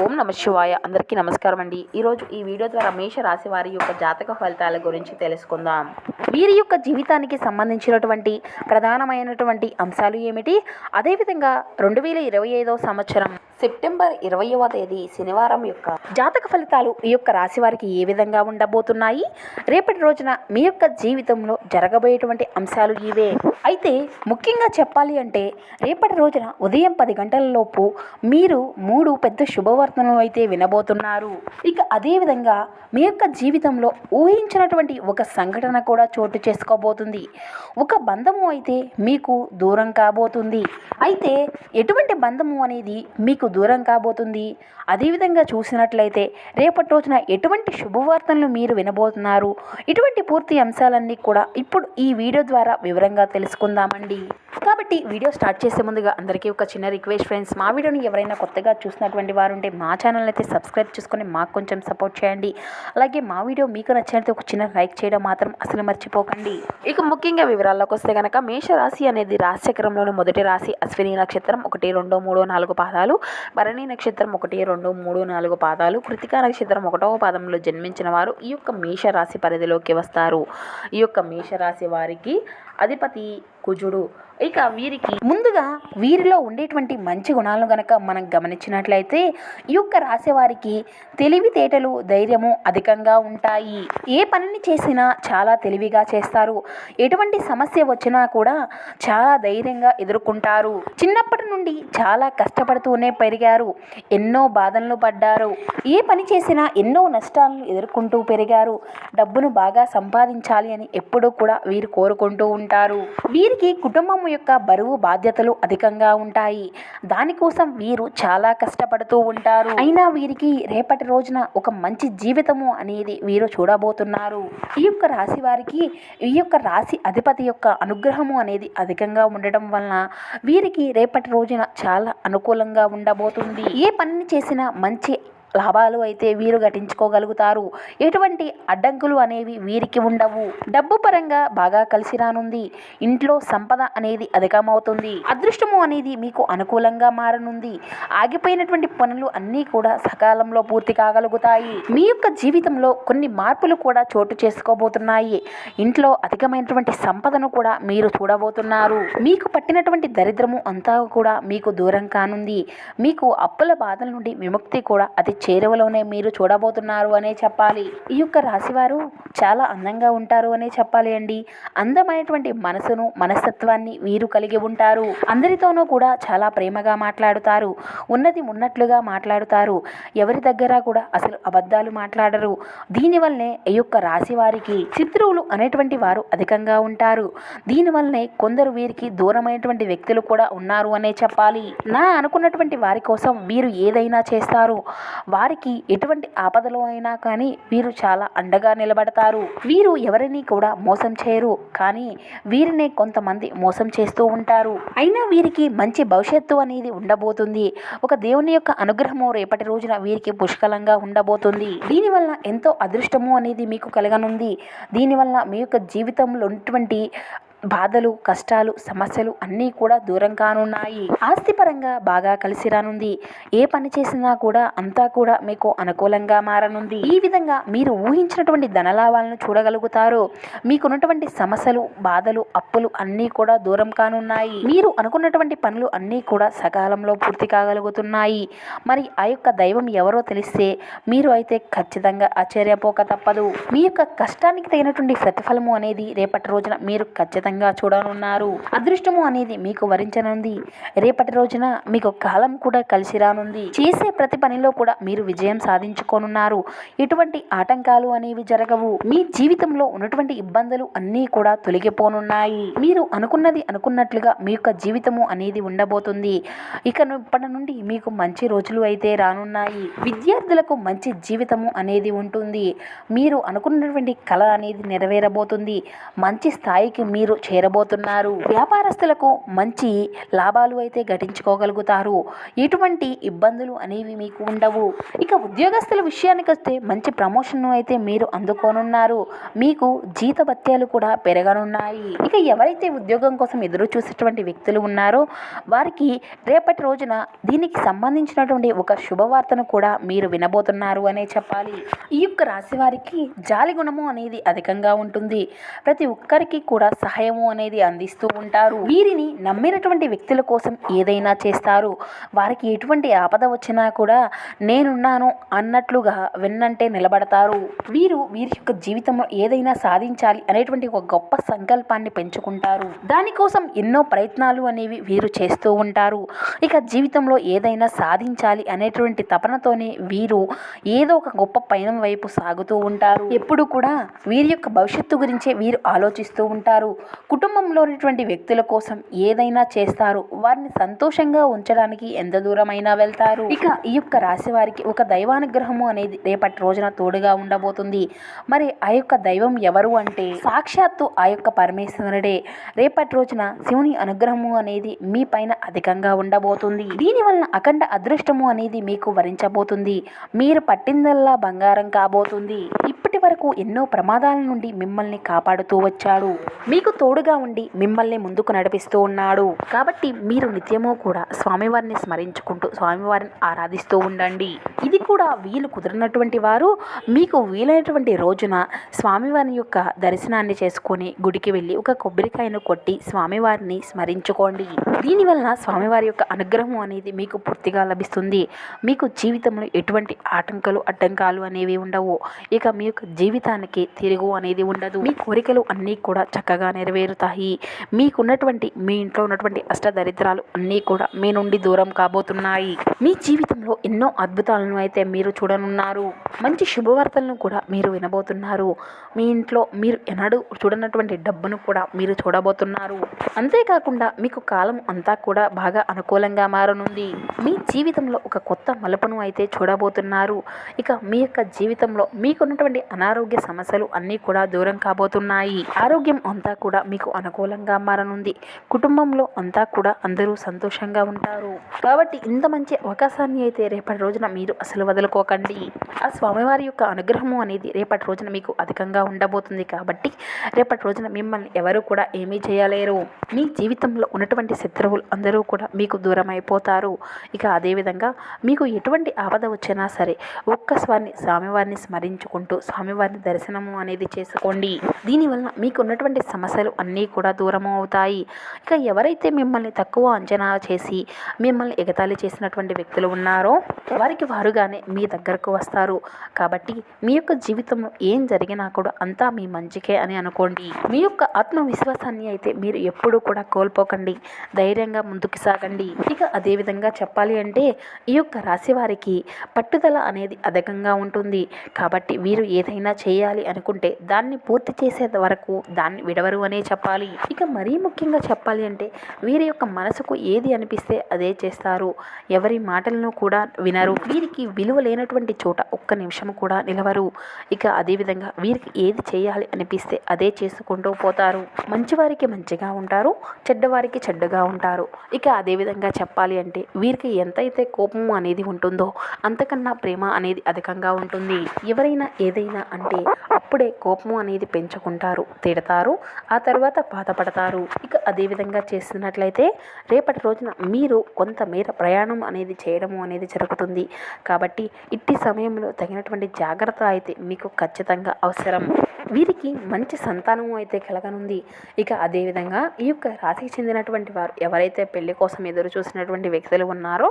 ఓం నమ శివాయ. అందరికీ నమస్కారం అండి. ఈరోజు ఈ వీడియో ద్వారా మేష రాశి వారి యొక్క జాతక ఫలితాల గురించి తెలుసుకుందాం. వీరి యొక్క జీవితానికి సంబంధించినటువంటి ప్రధానమైనటువంటి అంశాలు ఏమిటి, అదేవిధంగా 2025 సంవత్సరం సెప్టెంబర్ 20వ తేదీ శనివారం యొక్క జాతక ఫలితాలు ఈ యొక్క రాశి వారికి ఏ విధంగా ఉండబోతున్నాయి, రేపటి రోజున మీ యొక్క జీవితంలో జరగబోయేటువంటి అంశాలు ఇవే. అయితే ముఖ్యంగా చెప్పాలి అంటే రేపటి రోజున ఉదయం 10 గంటల లోపు మీరు 3 పెద్ద శుభవార్తలను అయితే వినబోతున్నారు. ఇక అదేవిధంగా మీ యొక్క జీవితంలో ఊహించినటువంటి ఒక సంఘటన కూడా చోటు చేసుకోబోతుంది. ఒక బంధము అయితే మీకు దూరం కాబోతుంది. అయితే ఎటువంటి బంధము అనేది మీకు దూరం కాబోతుంది, అదేవిధంగా చూసినట్లయితే రేపటి రోజున ఎటువంటి శుభవార్తలను మీరు వినబోతున్నారు, ఇటువంటి పూర్తి అంశాలన్నీ కూడా ఇప్పుడు ఈ వీడియో ద్వారా వివరంగా తెలుసుకుందామండి. కాబట్టి వీడియో స్టార్ట్ చేసే ముందుగా అందరికీ ఒక చిన్న రిక్వెస్ట్ ఫ్రెండ్స్, మా వీడియోని ఎవరైనా కొత్తగా చూసినటువంటి వారు ఉంటే మా ఛానల్ అయితే సబ్స్క్రైబ్ చేసుకొని మాకు కొంచెం సపోర్ట్ చేయండి. అలాగే మా వీడియో మీకు నచ్చినట్లయితే ఒక చిన్న లైక్ చేయడం మాత్రం అసలు మర్చిపోకండి. ఇక ముఖ్యంగా వివరాల్లోకి వస్తే కనుక మేషరాశి అనేది రాశి చక్రంలోని మొదటి రాశి. అశ్విని నక్షత్రం 1, 2, 3, 4 పాదాలు, భరణి నక్షత్రం 1, 2, 3, 4 పాదాలు, కృతికా నక్షత్రం 1వ పాదంలో జన్మించిన వారు ఈ యొక్క మేషరాశి పరిధిలోకి వస్తారు. ఈ యొక్క మేషరాశి వారికి అధిపతి కుజుడు. ఇక వీరికి ముందుగా వీరిలో ఉండేటువంటి మంచి గుణాలను గనక మనం గమనించినట్లయితే ఈ యొక్క రాశి వారికి తెలివితేటలు, ధైర్యము అధికంగా ఉంటాయి. ఏ పనిని చేసినా చాలా తెలివిగా చేస్తారు. ఎటువంటి సమస్య వచ్చినా కూడా చాలా ధైర్యంగా ఎదుర్కొంటారు. చిన్నప్పటి నుండి చాలా కష్టపడుతూనే పెరిగారు. ఎన్నో బాధలను పడ్డారు. ఏ పని చేసినా ఎన్నో నష్టాలను ఎదుర్కొంటూ పెరిగారు. డబ్బును బాగా సంపాదించాలి అని ఎప్పుడూ కూడా వీరు కోరుకుంటూ ఉంటారు. వీరికి కుటుంబం యొక్క బరువు బాధ్యతలు అధికంగా ఉంటాయి. దానికోసం వీరు చాలా కష్టపడుతూ ఉంటారు. అయినా వీరికి రేపటి రోజున ఒక మంచి జీవితము అనేది వీరు చూడబోతున్నారు. ఈ యొక్క రాశి వారికి ఈ యొక్క రాశి అధిపతి యొక్క అనుగ్రహము అనేది అధికంగా ఉండడం వలన వీరికి రేపటి రోజున చాలా అనుకూలంగా ఉండబోతుంది. ఏ పనిని చేసినా మంచి లాభాలు అయితే వీరు గటించుకోగలుగుతారు. ఎటువంటి అడ్డంకులు అనేవి వీరికి ఉండవు. డబ్బు పరంగా బాగా కలిసి రానుంది. ఇంట్లో సంపద అనేది అధికమవుతుంది. అదృష్టము అనేది మీకు అనుకూలంగా మారనుంది. ఆగిపోయినటువంటి పనులు అన్నీ కూడా సకాలంలో పూర్తి కాగలుగుతాయి. మీ యొక్క జీవితంలో కొన్ని మార్పులు కూడా చోటు చేసుకోబోతున్నాయి. ఇంట్లో అధికమైనటువంటి సంపదను కూడా మీరు చూడబోతున్నారు. మీకు పట్టినటువంటి దరిద్రము అంతా కూడా మీకు దూరం కానుంది. మీకు అప్పుల బాధల నుండి విముక్తి కూడా అతి చేరువలోనే మీరు చూడబోతున్నారు అనే చెప్పాలి. ఈ యొక్క రాశివారు చాలా అందంగా ఉంటారు అనే చెప్పాలి అండి. అందమైనటువంటి మనసును, మనస్తత్వాన్ని వీరు కలిగి ఉంటారు. అందరితోనూ కూడా చాలా ప్రేమగా మాట్లాడుతారు. ఉన్నది ఉన్నట్లుగా మాట్లాడుతారు. ఎవరి దగ్గర కూడా అసలు అబద్ధాలు మాట్లాడరు. దీనివల్లనే ఈ యొక్క రాశి వారికి శత్రువులు అనేటువంటి వారు అధికంగా ఉంటారు. దీనివల్లనే కొందరు వీరికి దూరమైనటువంటి వ్యక్తులు కూడా ఉన్నారు అనే చెప్పాలి. నా అనుకున్నటువంటి వారి కోసం వీరు ఏదైనా చేస్తారు. వారికి ఎటువంటి ఆపదలో అయినా కానీ వీరు చాలా అండగా నిలబడతారు. వీరు ఎవరిని కూడా మోసం చేయరు, కానీ వీరినే కొంతమంది మోసం చేస్తూ ఉంటారు. అయినా వీరికి మంచి భవిష్యత్తు అనేది ఉండబోతుంది. ఒక దేవుని యొక్క అనుగ్రహము రేపటి రోజున వీరికి పుష్కలంగా ఉండబోతుంది. దీనివల్ల ఎంతో అదృష్టము అనేది మీకు కలగనుంది. దీనివల్ల మీ యొక్క జీవితంలో ఉన్నటువంటి బాధలు, కష్టాలు, సమస్యలు అన్నీ కూడా దూరం కానున్నాయి. ఆస్తిపరంగా బాగా కలిసి రానుంది. ఏ పని చేసినా కూడా అంతా కూడా మీకు అనుకూలంగా మారనుంది. ఈ విధంగా మీరు ఊహించినటువంటి ధనలాభాలను చూడగలుగుతారు. మీకున్నటువంటి సమస్యలు, బాధలు, అప్పులు అన్నీ కూడా దూరం కానున్నాయి. మీరు అనుకున్నటువంటి పనులు అన్నీ కూడా సకాలంలో పూర్తి కాగలుగుతున్నాయి. మరి ఆ యొక్క దైవం ఎవరో తెలిస్తే మీరు అయితే ఖచ్చితంగా ఆశ్చర్యపోక తప్పదు. మీ యొక్క కష్టానికి తగినటువంటి ప్రతిఫలము అనేది రేపటి రోజున మీరు ఖచ్చితంగా చూడనున్నారు. అదృష్టము అనేది మీకు వరించనుంది. రేపటి రోజున మీకు కాలం కూడా కలిసి రానుంది. చేసే ప్రతి పనిలో కూడా మీరు విజయం సాధించుకోనున్నారు. ఎటువంటి ఆటంకాలు అనేవి జరగవు. మీ జీవితంలో ఉన్నటువంటి ఇబ్బందులు అన్నీ కూడా తొలగిపోనున్నాయి. మీరు అనుకున్నది అనుకున్నట్లుగా మీ యొక్క జీవితము అనేది ఉండబోతుంది. ఇప్పటి నుండి మీకు మంచి రోజులు అయితే రానున్నాయి. విద్యార్థులకు మంచి జీవితము అనేది ఉంటుంది. మీరు అనుకున్నటువంటి కళ అనేది నెరవేరబోతుంది. మంచి స్థాయికి మీరు చేరబోతున్నారు. వ్యాపారస్తులకు మంచి లాభాలు అయితే ఘటించుకోగలుగుతారు. ఎటువంటి ఇబ్బందులు అనేవి మీకు ఉండవు. ఇక ఉద్యోగస్తుల విషయానికి వస్తే మంచి ప్రమోషన్ అయితే మీరు అందుకోనున్నారు. మీకు జీతభత్యాలు కూడా పెరగనున్నాయి. ఇక ఎవరైతే ఉద్యోగం కోసం ఎదురు చూసేటువంటి వ్యక్తులు ఉన్నారో వారికి రేపటి రోజున దీనికి సంబంధించినటువంటి ఒక శుభవార్తను కూడా మీరు వినబోతున్నారు అనే చెప్పాలి. ఈ యొక్క రాశి వారికి జాలి గుణము అనేది అధికంగా ఉంటుంది. ప్రతి ఒక్కరికి కూడా సహాయము అనేది అందిస్తూ ఉంటారు. వీరిని నమ్మినటువంటి వ్యక్తుల కోసం ఏదైనా చేస్తారు. వారికి ఎటువంటి ఆపద వచ్చినా కూడా నేనున్నాను అన్నట్లుగా వెన్నంటే నిలబడతారు. వీరి యొక్క జీవితంలో ఏదైనా సాధించాలి అనేటువంటి ఒక గొప్ప సంకల్పాన్ని పెంచుకుంటారు. దానికోసం ఎన్నో ప్రయత్నాలు అనేవి వీరు చేస్తూ ఉంటారు. ఇక జీవితంలో ఏదైనా సాధించాలి అనేటువంటి తపనతోనే వీరు ఏదో ఒక గొప్ప పయనం వైపు సాగుతూ ఉంటారు. ఎప్పుడు కూడా వీరి యొక్క భవిష్యత్తు గురించే వీరు ఆలోచిస్తూ ఉంటారు. కుటుంబంలోని వ్యక్తుల కోసం ఏదైనా చేస్తారు. వారిని సంతోషంగా ఉంచడానికి ఎంత దూరమైనా వెళ్తారు. ఇక ఈ యొక్క రాశి వారికి ఒక దైవానుగ్రహము అనేది రేపటి రోజున తోడుగా ఉండబోతుంది. మరి ఆ యొక్క దైవం ఎవరు అంటే సాక్షాత్తు ఆ యొక్క పరమేశ్వరుడే. రేపటి రోజున శివుని అనుగ్రహము అనేది మీ పైన అధికంగా ఉండబోతుంది. దీనివల్ల అఖండ అదృష్టము అనేది మీకు వరించబోతుంది. మీరు పట్టిందల్లా బంగారం కాబోతుంది. ఇప్పటి వరకు ఎన్నో ప్రమాదాల నుండి మిమ్మల్ని కాపాడుతూ వచ్చాడు. మీకు తోడుగా ఉండి మిమ్మల్ని ముందుకు నడిపిస్తూ ఉన్నాడు. కాబట్టి మీరు నిత్యము కూడా స్వామివారిని స్మరించుకుంటూ స్వామివారిని ఆరాధిస్తూ ఉండండి. ఇది కూడా వీలు కుదిరినటువంటి వారు మీకు వీలైనటువంటి రోజున స్వామివారి యొక్క దర్శనాన్ని చేసుకొని గుడికి వెళ్ళి ఒక కొబ్బరికాయను కొట్టి స్వామివారిని స్మరించుకోండి. దీనివలన స్వామివారి యొక్క అనుగ్రహం అనేది మీకు పూర్తిగా లభిస్తుంది. మీకు జీవితంలో ఎటువంటి అడ్డంకాలు అనేవి ఉండవు. ఇక మీ యొక్క జీవితానికి తిరుగు అనేది ఉండదు. మీ కోరికలు అన్నీ కూడా చక్కగా నెరవేరుతాయి. మీ ఇంట్లో ఉన్నటువంటి అష్టదరిద్రాలు అన్నీ కూడా మీ నుండి దూరం కాబోతున్నాయి. మీ జీవితంలో ఎన్నో అద్భుతాలను అయితే మీరు చూడనున్నారు. మంచి శుభవార్తలను కూడా మీరు వినబోతున్నారు. మీ ఇంట్లో మీరు ఎన్నడూ చూడనటువంటి డబ్బును కూడా మీరు చూడబోతున్నారు. అంతేకాకుండా మీకు కాలం అంతా కూడా బాగా అనుకూలంగా మారనుంది. మీ జీవితంలో ఒక కొత్త మలుపును అయితే చూడబోతున్నారు. ఇక మీ యొక్క జీవితంలో మీకున్నటువంటి అనారోగ్య సమస్యలు అన్నీ కూడా దూరం కాబోతున్నాయి. ఆరోగ్యం అంతా కూడా మీకు అనుకూలంగా మారనుంది. కుటుంబంలో అంతా కూడా అందరూ సంతోషంగా ఉంటారు. కాబట్టి ఇంత మంచి అవకాశాన్ని అయితే రేపటి రోజున మీరు అసలు వదులుకోకండి. ఆ స్వామివారి యొక్క అనుగ్రహము అనేది రేపటి రోజున మీకు అధికంగా ఉండబోతుంది. కాబట్టి రేపటి రోజున మిమ్మల్ని ఎవరు కూడా ఏమీ చేయలేరు. మీ జీవితంలో ఉన్నటువంటి శత్రువులు అందరూ కూడా మీకు దూరం అయిపోతారు. ఇక అదేవిధంగా మీకు ఎటువంటి ఆపద వచ్చినా సరే ఒక్కసారి స్వామివారిని స్మరించుకుంటూ స్వామివారిని దర్శనము అనేది చేసుకోండి. దీనివల్ల మీకు ఉన్నటువంటి సమస్యలు అన్నీ కూడా దూరం అవుతాయి. ఇక ఎవరైతే మిమ్మల్ని తక్కువ అంచనా చేసి మిమ్మల్ని ఎగతాళి చేసినటువంటి వ్యక్తులు ఉన్నారో వారికి వారుగానే మీ దగ్గరకు వస్తారు. కాబట్టి మీ యొక్క జీవితంలో ఏం జరిగినా కూడా అంతా మీ మంచికే అని అనుకోండి. మీ యొక్క ఆత్మవిశ్వాసాన్ని అయితే మీరు ఎప్పుడూ కూడా కోల్పోకండి. ధైర్యంగా ముందుకు సాగండి. ఇక అదేవిధంగా చెప్పాలి అంటే ఈ యొక్క రాశి వారికి పట్టుదల అనేది అధికంగా ఉంటుంది. కాబట్టి వీరు ఏదైనా చేయాలి అనుకుంటే దాన్ని పూర్తి చేసే వరకు దాన్ని విడవరు అనే చెప్పాలి. ఇక మరీ ముఖ్యంగా చెప్పాలి అంటే వీరి యొక్క మనసుకు ఏది అనిపిస్తే అదే చేస్తారు. ఎవరి మాటలను కూడా వినరు. వీరికి విలువ లేనటువంటి చోట ఒక్క నిమిషం కూడా నిలవరు. ఇక అదేవిధంగా వీరికి ఏది చేయాలి అనిపిస్తే అదే చేసుకుంటూ పోతారు. మంచివారికి మంచిగా ఉంటారు, చెడ్డవారికి చెడ్డగా ఉంటారు. ఇక అదేవిధంగా చెప్పాలి అంటే వీరికి ఎంతైతే కోపము అనేది ఉంటుందో అంతకన్నా ప్రేమ అనేది అధికంగా ఉంటుంది. ఎవరైనా ఏదైనా అంటే అప్పుడే కోపము అనేది పెంచుకుంటారు, తిడతారు, ఆ తర్వాత బాధపడతారు. ఇక అదేవిధంగా చేసినట్లయితే రేపటి రోజున మీరు కొంతమేర ప్రయాణం అనేది చేయడము అనేది జరుగుతుంది. కాబట్టి ఇట్టి సమయంలో తగినటువంటి జాగ్రత్త అయితే మీకు ఖచ్చితంగా అవసరం. వీరికి మంచి సంతానము అయితే కలగనుంది. ఇక అదేవిధంగా ఈ యొక్క రాశికి చెందినటువంటి వారు ఎవరైతే పెళ్లి కోసం ఎదురు చూసినటువంటి వ్యక్తులు ఉన్నారో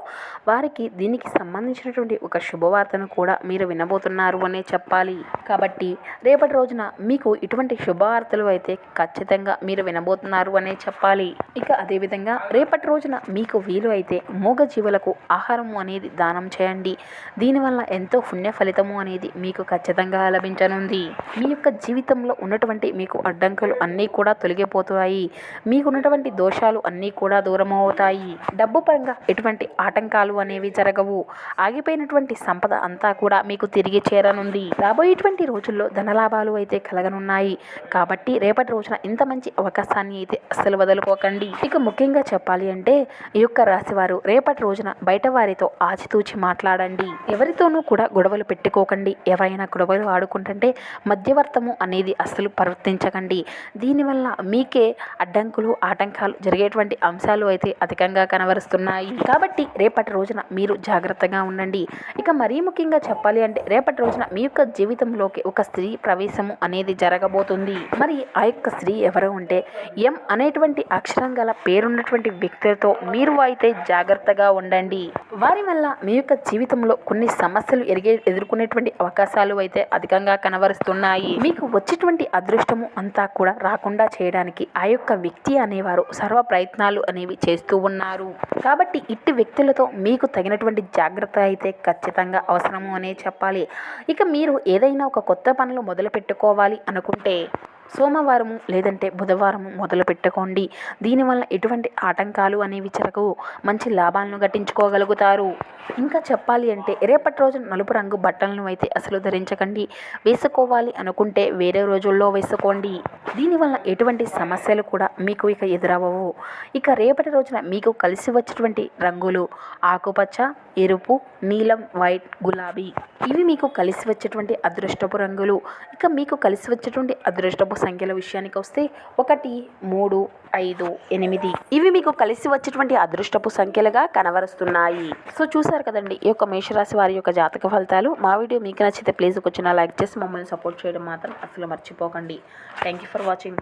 వారికి దీనికి సంబంధించినటువంటి ఒక శుభవార్తను కూడా మీరు వినబోతున్నారు అనే చెప్పాలి. కాబట్టి రేపటి రోజున మీకు ఇటువంటి శుభవార్తలు అయితే ఖచ్చితంగా మీరు వినబోతున్నారు అనే చెప్పాలి. ఇక అదేవిధంగా రేపటి రోజున మీకు వీలు అయితే మూగజీవులకు ఆహారం అనేది దానం చేయండి. దీనివల్ల ఎంతో పుణ్య ఫలితము అనేది మీకు ఖచ్చితంగా లభించనుంది. మీ యొక్క జీవితంలో ఉన్నటువంటి మీకు అడ్డంకులు అన్నీ కూడా తొలగిపోతాయి. మీకున్నటువంటి దోషాలు అన్నీ కూడా దూరం అవుతాయి. డబ్బు పరంగా ఎటువంటి ఆటంకాలు అనేవి జరగవు. ఆగిపోయినటువంటి సంపద అంతా కూడా మీకు తిరిగి చేరనుంది. రాబోయేటువంటి రోజుల్లో ధనలాభాలు అయితే కలగనున్నాయి. కాబట్టి రేపటి రోజున ఇంత మంచి అవకాశాన్ని అయితే అస్సలు వదులుకోకండి. ఇక ముఖ్యంగా చెప్పాలి అంటే ఈ యొక్క రాశివారు రేపటి రోజున బయట వారితో ఆచితూచి మాట్లాడండి. ఎవరితోనూ కూడా గొడవలు పెట్టుకోకండి. ఎవరైనా గొడవలు ఆడుకుంటుంటే మధ్యవర్తము అనేది అస్సలు ప్రవర్తించకండి. దీనివల్ల మీకే అడ్డంకులు ఆటంకాలు జరిగేటువంటి అంశాలు అయితే అధికంగా కనబరుస్తున్నాయి. కాబట్టి రేపటి రోజున మీరు జాగ్రత్తగా ఉండండి. ఇక మరీ ముఖ్యంగా చెప్పాలి అంటే రేపటి రోజున మీ యొక్క జీవితంలోకి ఒక స్త్రీ ప్రవేశము అనేది జరగబోతుంది. మరి ఆ యొక్క స్త్రీ ఎవరు అంటే ఎం అనేటువంటి అక్షరం గల పేరున్నటువంటి వ్యక్తులతో మీరు అయితే జాగ్రత్తగా ఉండండి. వారి వల్ల మీ యొక్క జీవితంలో కొన్ని సమస్యలు ఎదుర్కొనేటువంటి అవకాశాలు అయితే అధికంగా కనబరుస్తున్నాయి. మీకు వచ్చేటువంటి అదృష్టము అంతా కూడా రాకుండా చేయడానికి ఆ యొక్క వ్యక్తి అనేవారు సర్వ ప్రయత్నాలు అనేవి చేస్తూ ఉన్నారు. కాబట్టి ఇట్టి వ్యక్తులతో మీకు తగినటువంటి జాగ్రత్త అయితే ఖచ్చితంగా అవసరము అనే చెప్పాలి. ఇక మీరు ఏదైనా ఒక కొత్త పనులు మొదలు పెట్టుకోవాలి అనుకుంటే సోమవారము లేదంటే బుధవారము మొదలు పెట్టుకోండి. దీనివల్ల ఎటువంటి ఆటంకాలు అనేవి జరగవు. మంచి లాభాలను గట్టించుకోగలుగుతారు. ఇంకా చెప్పాలి అంటే రేపటి రోజు నలుపు రంగు బట్టలను అయితే అసలు ధరించకండి. వేసుకోవాలి అనుకుంటే వేరే రోజుల్లో వేసుకోండి. దీనివల్ల ఎటువంటి సమస్యలు కూడా మీకు ఇక ఎదురవ్వవు. ఇక రేపటి రోజున మీకు కలిసి వచ్చేటువంటి రంగులు ఆకుపచ్చ, ఎరుపు, నీలం, వైట్, గులాబీ. ఇవి మీకు కలిసి వచ్చేటువంటి అదృష్టపు రంగులు. ఇక మీకు కలిసి వచ్చేటువంటి అదృష్టపు సంఖ్యల విషయానికి వస్తే 1, 3, 5, 8 ఇవి మీకు కలిసి వచ్చేటువంటి అదృష్టపు సంఖ్యలుగా కనబరుస్తున్నాయి. సో చూసారు కదండి ఈ యొక్క మేషరాశి వారి యొక్క జాతక ఫలితాలు. మా వీడియో మీకు నచ్చితే ప్లీజ్ కొంచెం లైక్ చేసి మమ్మల్ని సపోర్ట్ చేయడం మాత్రం అసలు మర్చిపోకండి. Thank you for watching.